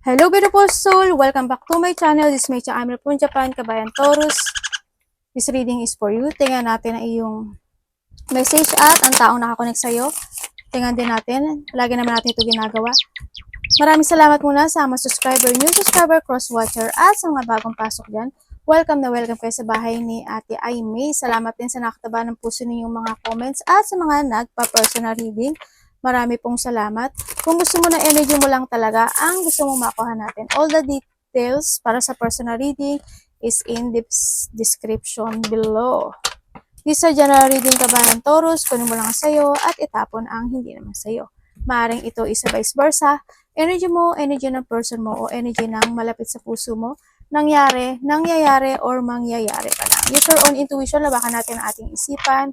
Hello beautiful soul! Welcome back to my channel. This is Mecha Amir from Japan, Kabayan Taurus. This reading is for you. Tingnan natin ang iyong message at ang taong nakakonect sa'yo. Tingnan din natin. Lagi naman natin ito ginagawa. Maraming salamat muna sa mga subscriber, new subscriber, cross-watcher at sa mga bagong pasok dyan. Welcome na welcome kayo sa bahay ni Ate Aimee. Salamat din sa nakataba ng puso ninyong mga comments at sa mga nagpa-personal reading. Marami pong salamat. Kung gusto mo na energy mo lang talaga, ang gusto mo makuha natin. All the details para sa personal reading is in the description below. This is general reading Kabayan Taurus, kunin mo lang sa'yo at itapon ang hindi naman sa'yo. Maaring ito isa vice versa. Energy mo, energy ng person mo, o energy ng malapit sa puso mo, nangyayari, or mangyayari pa lang. Use your own intuition, labakan natin ang ating isipan.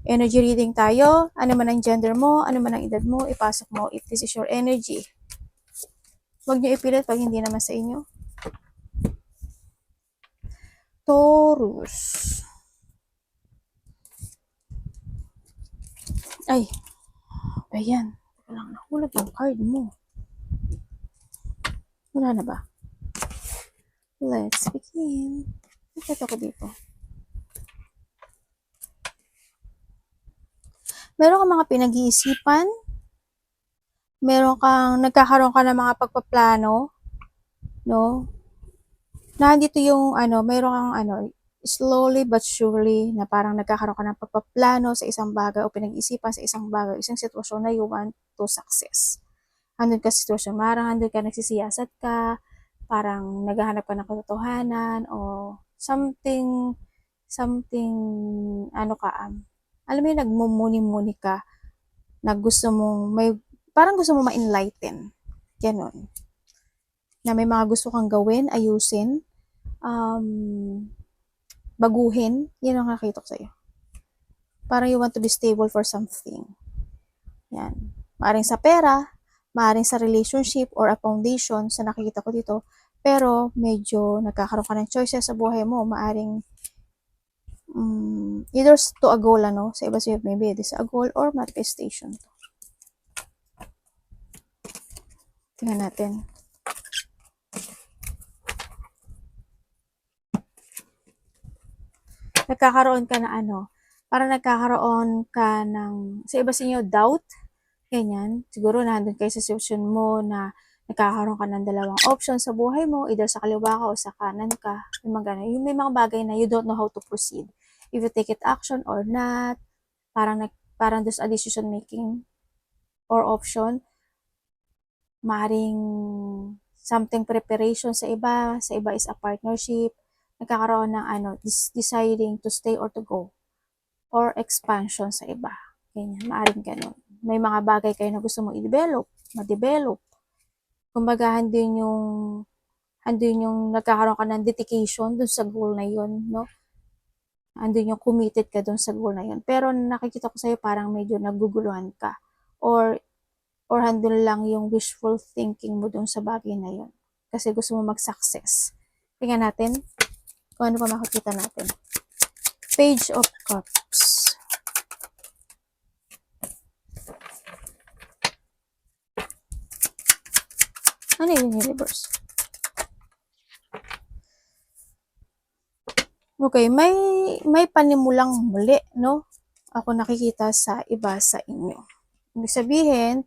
Energy reading tayo. Ano man ang gender mo, ano man ang edad mo, ipasok mo if this is your energy. Huwag nyo ipilit pag hindi naman sa inyo. Taurus. Ay. Ayan. Walang nahulog yung card mo. Wala na ba? Let's begin. Nakita ko dito. Meron kang mga pinag-iisipan. Nagkakaroon ka ng mga pagpaplano. No? Nandito yung, meron kang, slowly but surely, na parang nagkakaroon ka ng pagpaplano sa isang bagay o pinag-iisipan sa isang bagay, isang sitwasyon na you want to success. Andun ka sa sitwasyon, marang andun ka, nagsisiyasat ka, parang naghahanap ka ng katotohanan, o something, alam mo yung nagmumuni-muni ka, na parang gusto mo ma-enlighten. Ganon. Na may mga gusto kang gawin, ayusin, baguhin, yun ang nakita ko sa'yo. Parang you want to be stable for something. Yan. Maaring sa pera, maaring sa relationship or a foundation sa nakikita ko dito, pero medyo nagkakaroon ka ng choices sa buhay mo. Maaring either to a goal, sa iba sa'yo, maybe it is a goal or manifestation. Tingnan natin. Nagkakaroon ka na parang nagkakaroon ka ng, sa iba sa inyo, doubt, ganyan. Siguro nandun kayo sa sitwasyon mo na nagkakaroon ka ng dalawang option sa buhay mo, either sa kaliwa ka o sa kanan ka. Yung may mga bagay na you don't know how to proceed. If you take it action or not, parang there's a decision making or option. Maring something preparation sa iba is a partnership. Nagkakaroon ng deciding to stay or to go. Or expansion sa iba. Ganyan, maaring ganun. May mga bagay kayo na gusto mong i-develop, ma-develop. Kumbaga, andun yung nagkakaroon ka ng dedication dun sa goal na yun, no? Andun yung committed ka dun sa goal na yun. Pero nakikita ko sa'yo parang medyo naguguluhan ka. Or andun lang yung wishful thinking mo dun sa bagay na yun. Kasi gusto mo mag-success. Tingnan natin kung ano pa makikita natin. Page of Cups. Ano yung universe? Okay, may panimulang muli, no? Ako nakikita sa iba sa inyo. Ibig sabihin,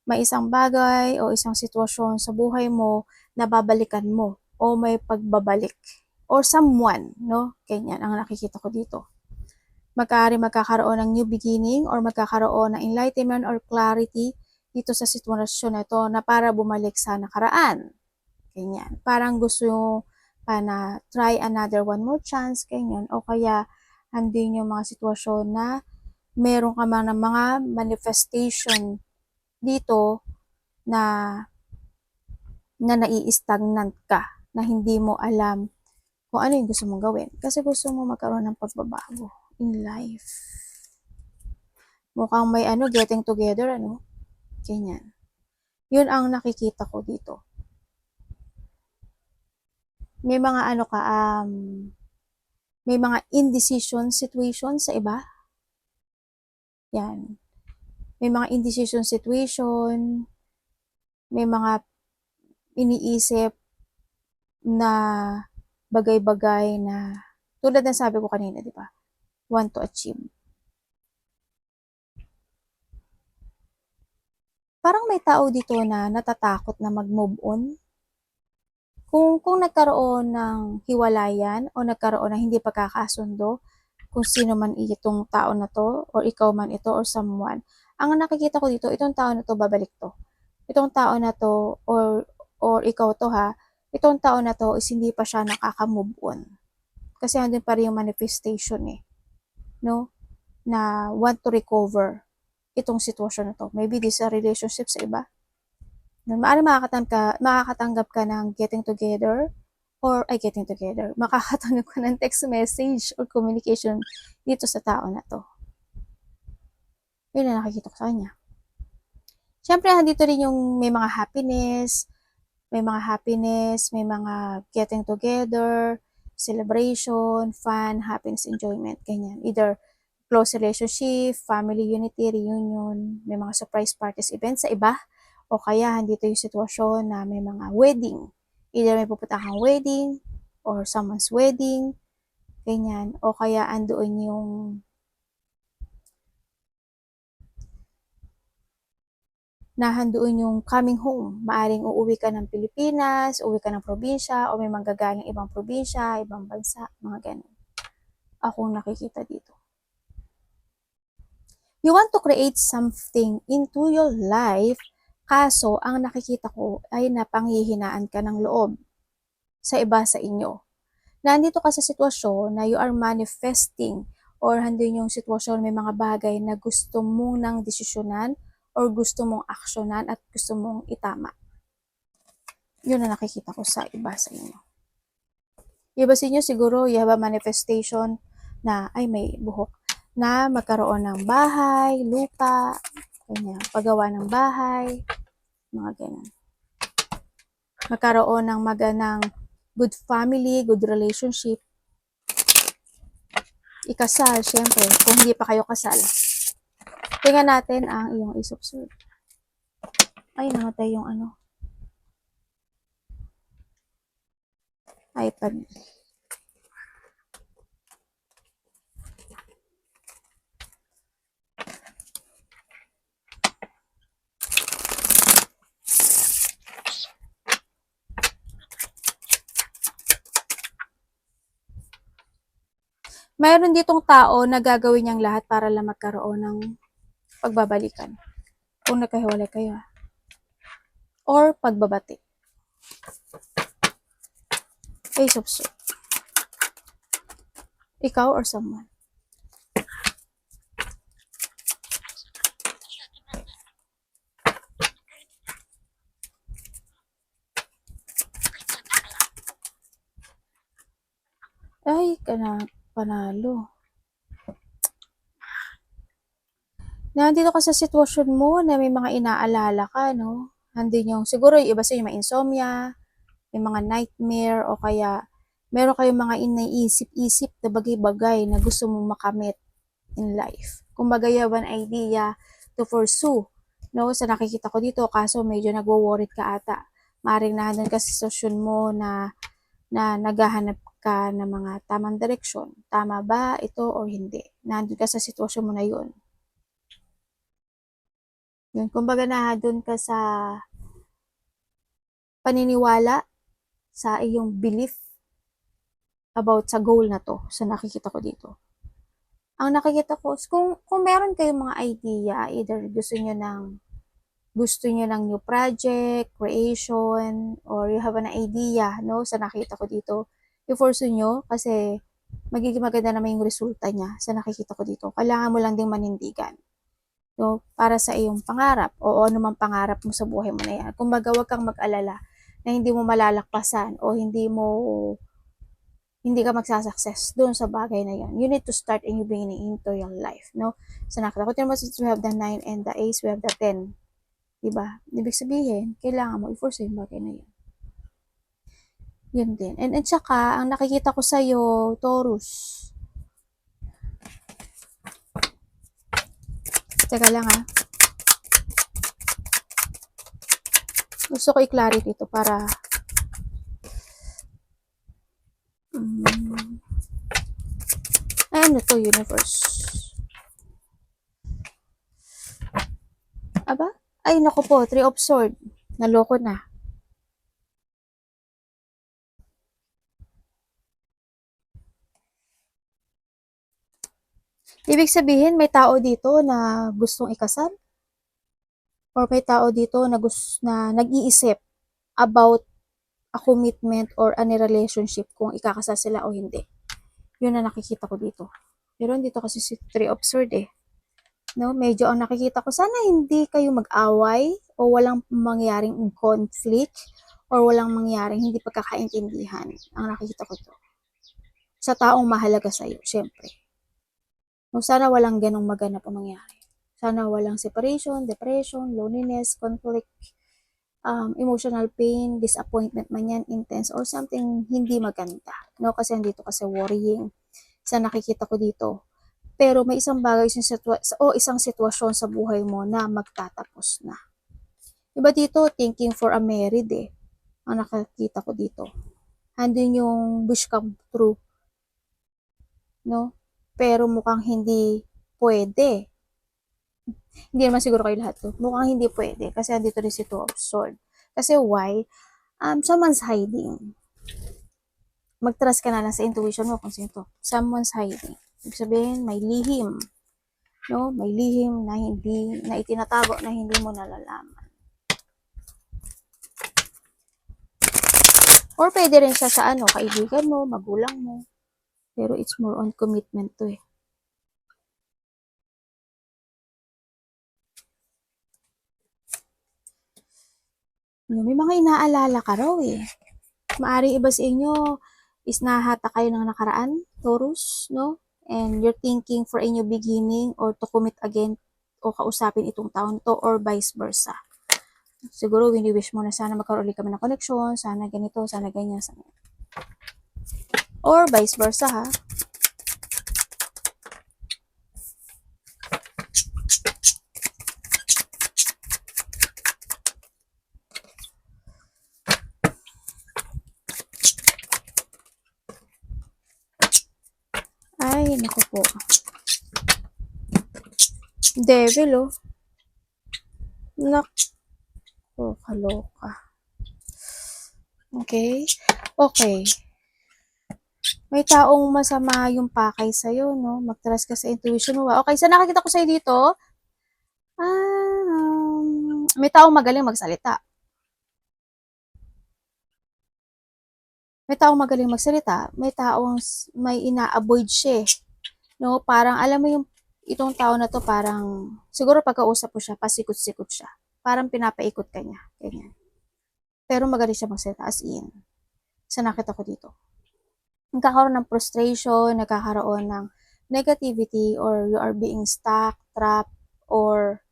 may isang bagay o isang sitwasyon sa buhay mo na babalikan mo o may pagbabalik or someone, no? Ganyan ang nakikita ko dito. Magkakaroon ng new beginning or magkakaroon ng enlightenment or clarity dito sa sitwasyon na ito na para bumalik sa nakaraan. Ganyan. Parang gusto na try another one more chance, ganyan. O kaya, andin yung mga sitwasyon na meron ka man ng mga manifestation dito na nai-stagnant ka, na hindi mo alam kung ano yung gusto mong gawin. Kasi gusto mo magkaroon ng pagbabago in life. Mukhang may getting together, ganyan. Yun ang nakikita ko dito. May mga may mga indecision situation sa iba. Yan. May mga indecision situation, may mga iniisip na bagay-bagay na tulad ng sabi ko kanina, di ba? Want to achieve. Parang may tao dito na natatakot na mag-move on. Kung nagkaroon ng hiwalayan o nagkaroon ng hindi pagkakasundo, kung sino man itong tao na to, or ikaw man ito, or someone, ang nakikita ko dito, itong tao na to, babalik to. Itong tao na to, or ikaw to ha, itong tao na to is hindi pa siya nakaka-move on. Kasi andun pa rin yung manifestation no? Na want to recover itong sitwasyon na to. Maybe this is a relationship sa iba. Maaaring makakatanggap ka ng makakatanggap ka ng text message or communication dito sa tao na to. Yun na nakikita ko sa kanya. Siyempre, andito rin yung may mga happiness, may mga getting together, celebration, fun, happiness, enjoyment, ganyan. Either close relationship, family unity, reunion, may mga surprise parties, events sa iba, o kaya andito yung sitwasyon na may mga wedding. Either may pupunta kang wedding, or someone's wedding, ganyan, o kaya andoon yung nahandoon yung coming home. Maaring uuwi ka ng Pilipinas, uuwi ka ng probinsya, o may manggagaling ibang probinsya, ibang bansa, mga ganun. Akong nakikita dito. You want to create something into your life, kaso ang nakikita ko ay napanghihinaan ka ng loob sa iba sa inyo. Nandito ka sa sitwasyon na you are manifesting or handun yung sitwasyon, may mga bagay na gusto mong nang desisyonan or gusto mong aksyonan at gusto mong itama. Yun na nakikita ko sa iba sa inyo. Iba sa inyo siguro, you have a manifestation na ay may buhok na magkaroon ng bahay, lupa, ganyan, paggawa ng bahay, mga ganyan. Magkaroon ng maganang good family, good relationship. Ikasal, syempre, kung hindi pa kayo kasal. Tingnan natin ang iyong Ace of Swords. Ay, namatay yung iPad. Mayroon ditong tao na gagawin niyang lahat para lang magkaroon ng pagbabalikan. Kung nagkahiwalay kayo. Or pagbabati. Ace of Swords. Ikaw or someone. Ay, panalo. Nandito ka sa sitwasyon mo na may mga inaalala ka, no? Nandun yung, siguro yung iba sa inyo may insomnia, may mga nightmare, o kaya meron kayong mga iniisip-isip na bagay-bagay na gusto mong makamit in life. Kumbaga, you have an idea to pursue, no? Sa nakikita ko dito, kaso medyo nagwo-worried ka ata. Maring nandun ka sa sitwasyon mo na naghahanap ka ng mga tamang direksyon. Tama ba ito o hindi? Nandun ka sa sitwasyon mo na yun. Yun, kumbaga nandun ka sa paniniwala sa iyong belief about sa goal na to, sa nakikita ko dito. Ang nakikita ko, kung meron kayong mga idea, either gusto niyo ng new project, creation, or you have an idea, no, sa nakita ko dito, i-force nyo kasi magiging maganda naman yung resulta niya sa nakikita ko dito. Kailangan mo lang ding manindigan, no, para sa iyong pangarap o ano mang pangarap mo sa buhay mo na yan. Kumbaga, wag kang mag-alala na hindi mo malalakpasan o hindi ka magsasucess doon sa bagay na yan. You need to start a new beginning into your life, no? So, nakita ko, since we have the 9 and the Ace, we have the 10. Diba? Ibig sabihin, kailangan mo i-force yung bagay na yan. Yun din. And saka, ang nakikita ko sa'yo, Taurus. Teka lang Gusto ko i-clarity ito para ay, ano to, universe? Aba? Ay, naku po, 3 of Swords. Naloko na. Ibig sabihin, may tao dito na gustong ikasal? Or may tao dito na nag-iisip about a commitment or a relationship kung ikakasal sila o hindi. Yun na nakikita ko dito. Pero dito kasi si 3 of Swords eh. No, medyo ang nakikita ko, sana hindi kayo mag-away o walang mangyaring conflict or walang mangyaring hindi pagkakaintindihan. Ang nakikita ko to. Sa taong mahalaga sa'yo, syempre. No, sana walang ganong maganap ang mangyari. Sana walang separation, depression, loneliness, conflict, emotional pain, disappointment man yan, intense, or something hindi maganda. No, kasi andito kasi worrying. Sa nakikita ko dito. Pero may isang bagay isang sitwasyon sa buhay mo na magtatapos na. Iba dito, thinking for a married eh. Ang nakikita ko dito. Andun yung wish come true. No? Pero mukhang hindi pwede. Hindi naman siguro kayo lahat to. Mukhang hindi pwede. Kasi andito rin si Two of Swords. Kasi why? Someone's hiding. Mag-trust ka na lang sa intuition mo kung sino to. Someone's hiding. Ibig sabihin, may lihim. No? May lihim na itinatago na hindi mo nalalaman. Or pwede rin siya sa kaibigan mo, magulang mo. Pero it's more on commitment to eh. May mga inaalala ka raw eh. Maari iba sa inyo is nahata kayo ng nakaraan, Taurus, no? And you're thinking for a new beginning or to commit again o kausapin itong taon to or vice versa. Siguro wini-wish mo na sana magkaroon ulit kami ng connection, sana ganito, sana ganyan, sana. Or vice versa ha. Ay, naku po. Devil, oh. Naku, kaloka. Okay? Okay. May taong masama yung pakay sa'yo, no? Mag-trust ka sa intuition mo. Okay, so nakakita ko sa'yo dito, may taong magaling magsalita. May taong magaling magsalita, may taong may ina-avoid siya. No, parang alam mo yung itong tao na to parang siguro pagkausap mo siya, pasikot-sikot siya. Parang pinapaikot ka niya, ganyan. Pero magaling siya magsalita as in. Sa nakita ko dito. Nagkakaroon ng frustration, nagkakaroon ng negativity, or you are being stuck, trapped, or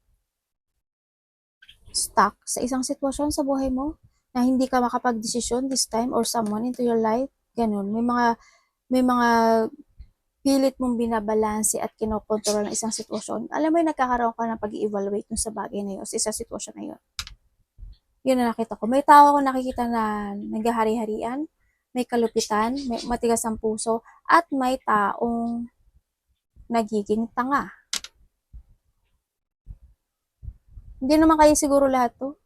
stuck sa isang sitwasyon sa buhay mo na hindi ka makapag-desisyon this time or someone into your life. Ganun. May mga pilit mong binabalanse at kinokontrol ng isang sitwasyon. Alam mo yung nagkakaroon ka ng pag-evaluate sa bagay na yun, sa isang sitwasyon na yun. Yun na nakita ko. May tao ako nakikita na naghahari-harian, may kalupitan, may matigas ang puso, at may taong nagiging tanga. Hindi naman kayo siguro lahat to.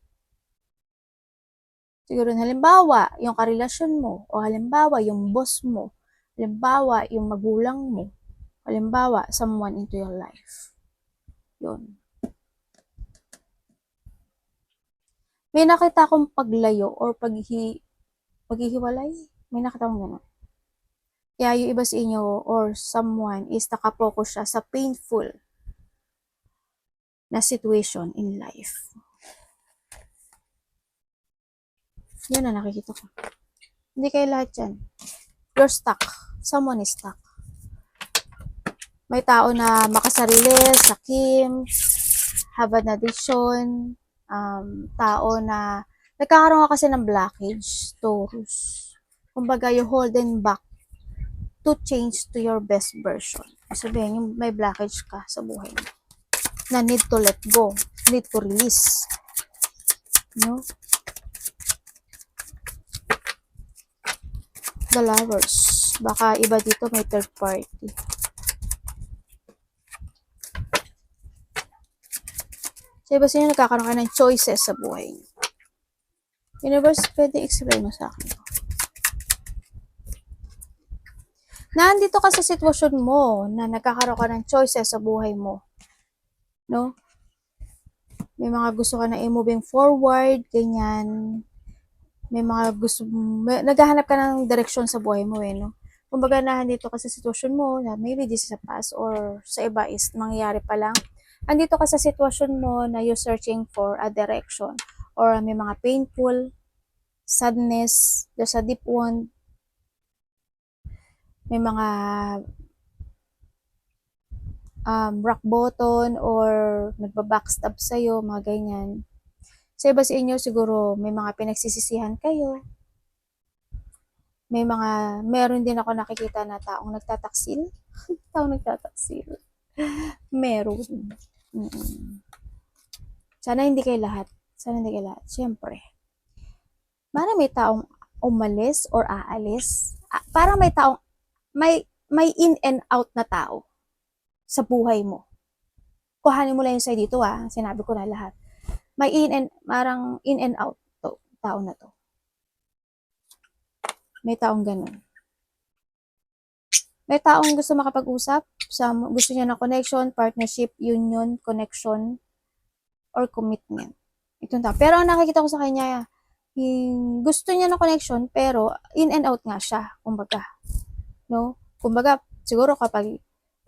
Siguro halimbawa, yung karelasyon mo, o halimbawa, yung boss mo, halimbawa, yung magulang mo, halimbawa, someone into your life. Yun. May nakita akong paglayo or paghihiwalay. May nakita akong gano'n. Kaya yung iba sa inyo or someone is nakapokus siya sa painful na situation in life. Yan na nakikita ko. Hindi kayo lahat yan. You're stuck. Someone is stuck. May tao na makasarili, sakim, have an addiction, tao na nagkakaroon ka kasi ng blockage, Taurus. Kumbaga, you're holding back to change to your best version. Sabihin, yung may blockage ka sa buhay mo na need to let go, need to release. No? The Lovers. Baka iba dito may third party. So, iba sino nagkakaroon ka ng choices sa buhay niyo. Universe, pwede explain mo sa akin. Nandito ka sa sitwasyon mo na nagkakaroon ka ng choices sa buhay mo. No? May mga gusto ka na i-moving forward, ganyan. May mga gusto, naghahanap ka ng direksyon sa buhay mo no? Kumbaga nandito ka sa sitwasyon mo na maybe this is a past or sa iba is mangyayari pa lang. Andito ka sa sitwasyon mo na you're searching for a direction or may mga painful, sadness, there's a deep wound, may mga rock bottom or nagba-backstab sa'yo, mga ganyan. Sa iba sa inyo, siguro may mga pinagsisisihan kayo. Meron din ako nakikita na taong nagtataksil. Taong nagtataksil. Meron. Sana hindi kayo lahat. Siyempre. Parang may taong umalis or aalis. Parang may taong, may in and out na tao sa buhay mo. Kuhanin mo lang yung side dito sinabi ko na lahat. May parang in and out to, tao na to. May taong ganun. May taong gusto makapag-usap, gusto niya ng connection, partnership, union, connection, or commitment. Itong tao. Pero ang nakikita ko sa kanya, gusto niya ng connection, pero in and out nga siya, kumbaga. No? Kumbaga, siguro kapag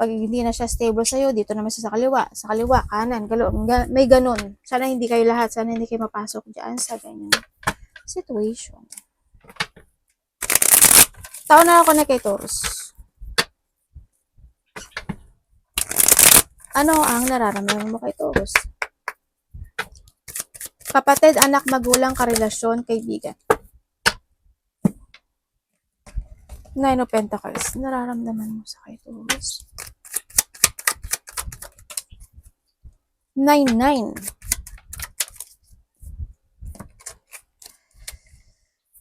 hindi na siya stable sa'yo, dito naman siya sa kaliwa, kanan, may ganun. Sana hindi kayo lahat, sana hindi kayo mapasok dyan sa ganyan situation. Tao na ako na kay Taurus. Ano ang nararamdaman mo kay Taurus? Kapatid, anak, magulang, karelasyon, kaibigan. Nine of Pentacles. Nararamdaman mo sa kay Taurus. 9-9.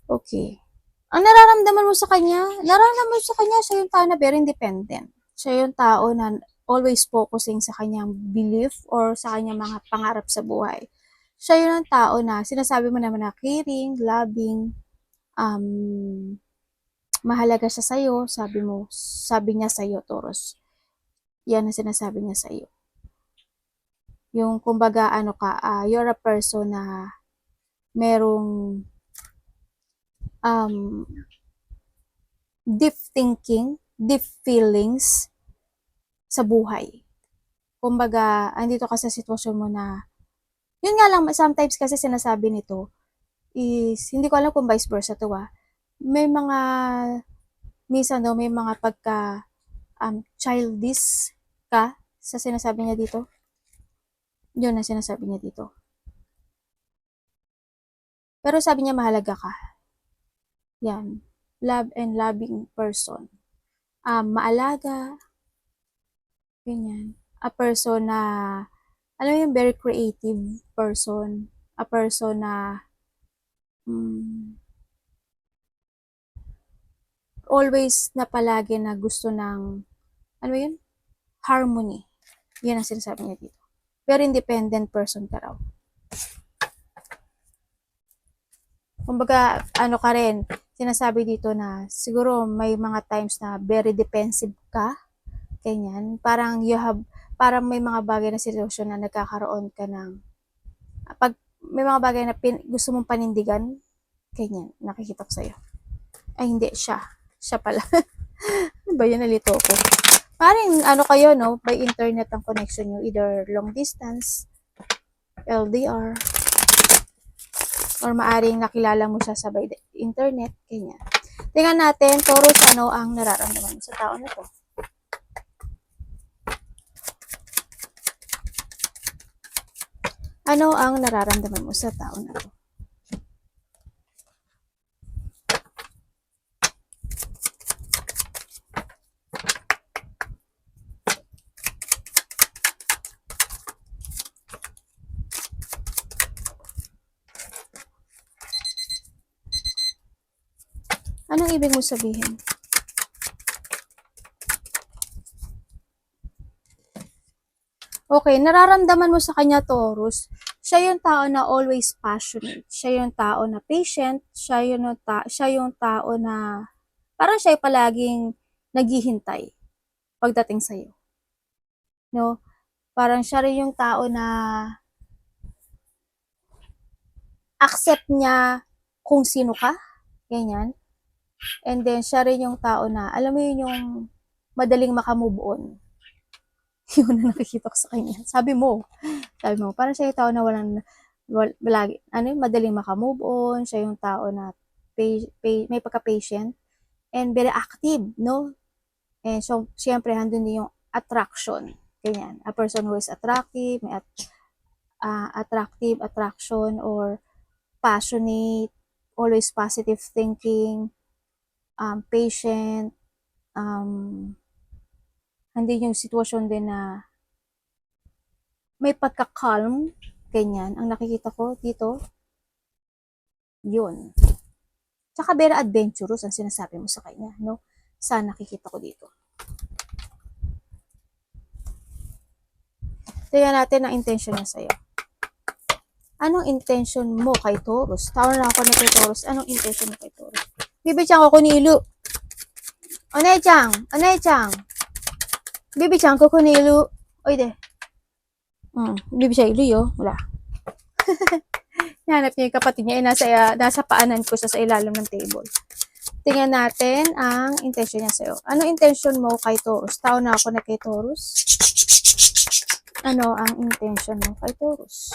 Okay. Ang nararamdaman mo sa kanya, siya yung tao na very independent. Siya yung tao na always focusing sa kanyang belief or sa kanyang mga pangarap sa buhay. Siya yung tao na sinasabi mo naman na caring, loving, mahalaga siya sa'yo, sabi niya sa'yo, Taurus. Yan ang sinasabi niya sa'yo. Yung kumbaga, you're a person na merong deep thinking, deep feelings sa buhay. Kumbaga, andito ka sa sitwasyon mo na, yun nga lang, sometimes kasi sinasabi nito, is, hindi ko alam kung vice versa to may mga, minsan may mga pagka, childish ka sa sinasabi niya dito. Yun ang sinasabi niya dito. Pero sabi niya mahalaga ka. Yan. Love and loving person. Maalaga. Ganyan. A person na, alam mo yung very creative person. A person na, always na palagi na gusto ng, ano yun? Harmony. Yan ang sinasabi niya dito. Very independent person ka raw. Kumbaga, ka rin, sinasabi dito na siguro may mga times na very defensive ka, ganyan. Parang parang may mga bagay na sitwasyon na nagkakaroon ka ng, pag may mga bagay na gusto mong panindigan, ganyan, nakikita ko sa'yo. Ay, hindi, siya pala. Ano ba yun, nalito ko. Parang, kayo, by internet ang connection nyo, either long distance, LDR, or maaring nakilala mo siya sa by internet, ganyan. Tingnan natin, Taurus, ano ang nararamdaman mo sa tao na to? Ano ang nararamdaman mo sa tao na to? Anong ibig mo sabihin? Okay, nararamdaman mo sa kanya, Taurus, siya yung tao na always passionate. Siya yung tao na patient. Siya yung tao na parang siya yung palaging naghihintay pagdating sa'yo. No? Parang siya rin yung tao na accept niya kung sino ka. Ganyan. And then, siya rin yung tao na, alam mo yun yung madaling makamove on. Yun ang nakikita ko sa kanya. Sabi mo, parang siya yung tao na madaling makamove on. Siya yung tao na may pagka-patient and very active, no? And so, siyempre, handun din yung attraction. Ganyan. A person who is attractive, may attraction, or passionate, always positive thinking, patient, hindi yung sitwasyon din na may pagka-calm, ganyan, ang nakikita ko dito, yun. Tsaka very adventurous ang sinasabi mo sa kanya, no? Sa nakikita ko dito. Tingnan natin ang intention niya sa'yo. Anong intention mo kay Taurus? Tawag na ako na kay Taurus. Anong intention mo kay Taurus? Bibichan ko kunilu. Onay-chan. Bibichan ko kunilu. Oy de. Bibichan ilu yo. Wala. Hanap niya yung kapatid niya. Nasa paanan ko sa ilalim ng table. Tingnan natin ang intention niya sa'yo. Anong intention mo kay Taurus? Tawag na ako na kay Taurus. Ano ang intention mo kay Taurus?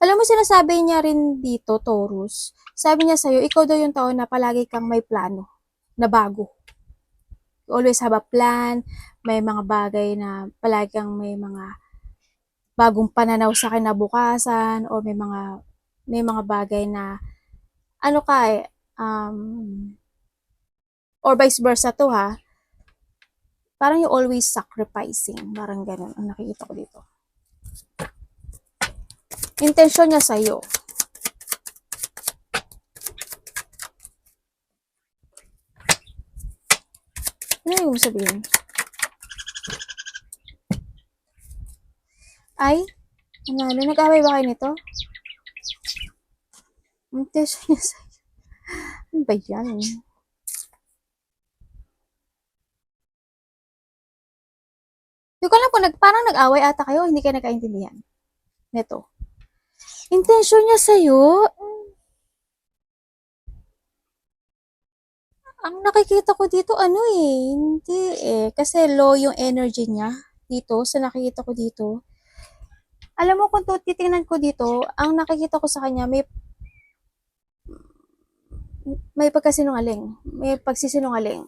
Alam mo, sinasabi niya rin dito, Taurus, sabi niya sa'yo, ikaw daw yung tao na palagi kang may plano na bago. You always have a plan, may mga bagay na palagi kang may mga bagong pananaw sa kinabukasan, o may mga bagay na, ano ka or vice versa to ha, parang you always sacrificing, parang ganun ang nakikita ko dito. Intensyon niya sa'yo. Ano yung sabihin? Ay, nag-away ba kayo nito? Intensyon niya sa'yo. Ano ba yan? Hindi ko alam kung parang nag-away ata kayo, hindi kayo nagkaintindihan. Neto. Intensyon niya sa'yo, ang nakikita ko dito, hindi kasi low yung energy niya dito, sa nakikita ko dito. Alam mo, kung titingnan ko dito, ang nakikita ko sa kanya, may pagkasinungaling, may pagsisinungaling,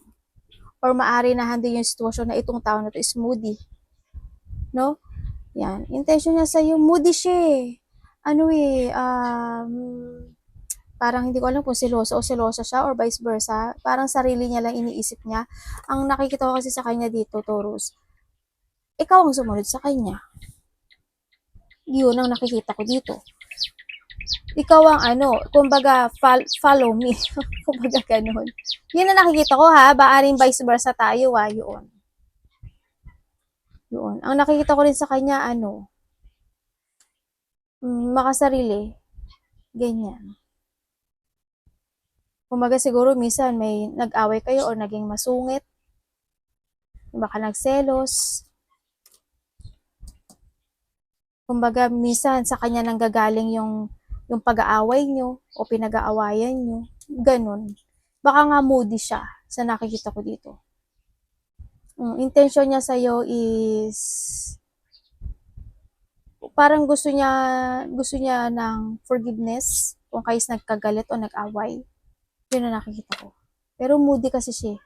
or maari na hindi yung sitwasyon na itong tao na to is moody. No? Yan. Intention niya sa'yo, moody siya parang hindi ko alam kung seloso o selosa siya or vice versa. Parang sarili niya lang iniisip niya. Ang nakikita ko kasi sa kanya dito, Taurus, ikaw ang sumunod sa kanya. Yun ang nakikita ko dito. Ikaw ang kumbaga, follow me. Kumbaga ganun. Yun ang nakikita ko ha, baaring vice versa tayo yun. Yun. Ang nakikita ko rin sa kanya, makasarili. Ganyan. Kumbaga siguro minsan may nag-away kayo or naging masungit. Baka nagselos. Kumbaga minsan sa kanya nanggagaling yung pag-aaway nyo o pinag-aawayan nyo. Ganun. Baka nga moody siya sa nakikita ko dito. Intention niya sa'yo is parang gusto niya ng forgiveness kung kayo nagkagalit o nag-away. Yun ang nakikita ko. Pero moody kasi siya.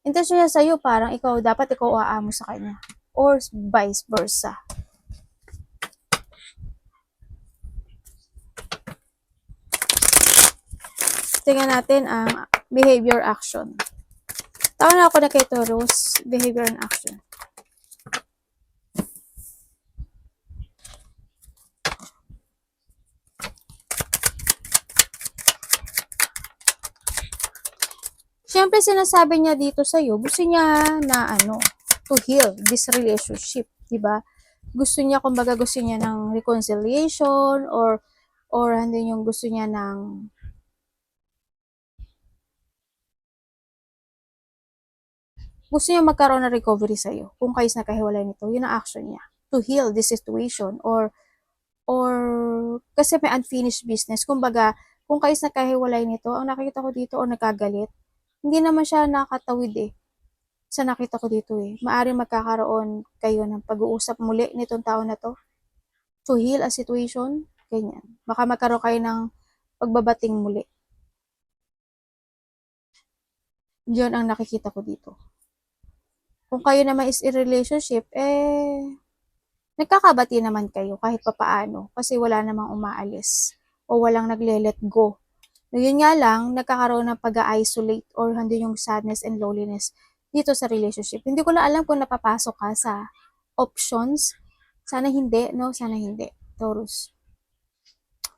Intention niya sa'yo, parang dapat ikaw aamo sa kanya. Or vice versa. Tingnan natin ang behavior action. Tawag na ako na kay Taurus, behavior and action. Siyempre, sinasabi niya dito sa'yo, gusto niya na to heal this relationship, di ba? Gusto niya, kumbaga, gusto niya ng reconciliation or hindi yung gusto niya ng gusto niya magkaroon ng recovery sa'yo. Kung kayo nakahiwalay nito, yun ang action niya. To heal this situation or kasi may unfinished business. Kumbaga, kung kayo nakahiwalay nito, ang nakikita ko dito o nagkagalit, hindi naman siya nakatawid eh. Sa nakita ko dito eh. Maaring magkakaroon kayo ng pag-uusap muli nitong tao na to to heal a situation. Ganyan. Baka magkaroon kayo ng pagbabating muli. Yun ang nakikita ko dito. Kung kayo naman is in relationship, nagkakabati naman kayo kahit papaano kasi wala namang umaalis o walang nagle-let go. No, yun nga lang, nagkakaroon ng pag-isolate or hindi yung sadness and loneliness dito sa relationship. Hindi ko na alam kung napapasok ka sa options. Sana hindi, no? Sana hindi. Taurus.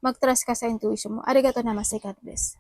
Mag-trust ka sa intuition mo. Arigato namaste, God bless.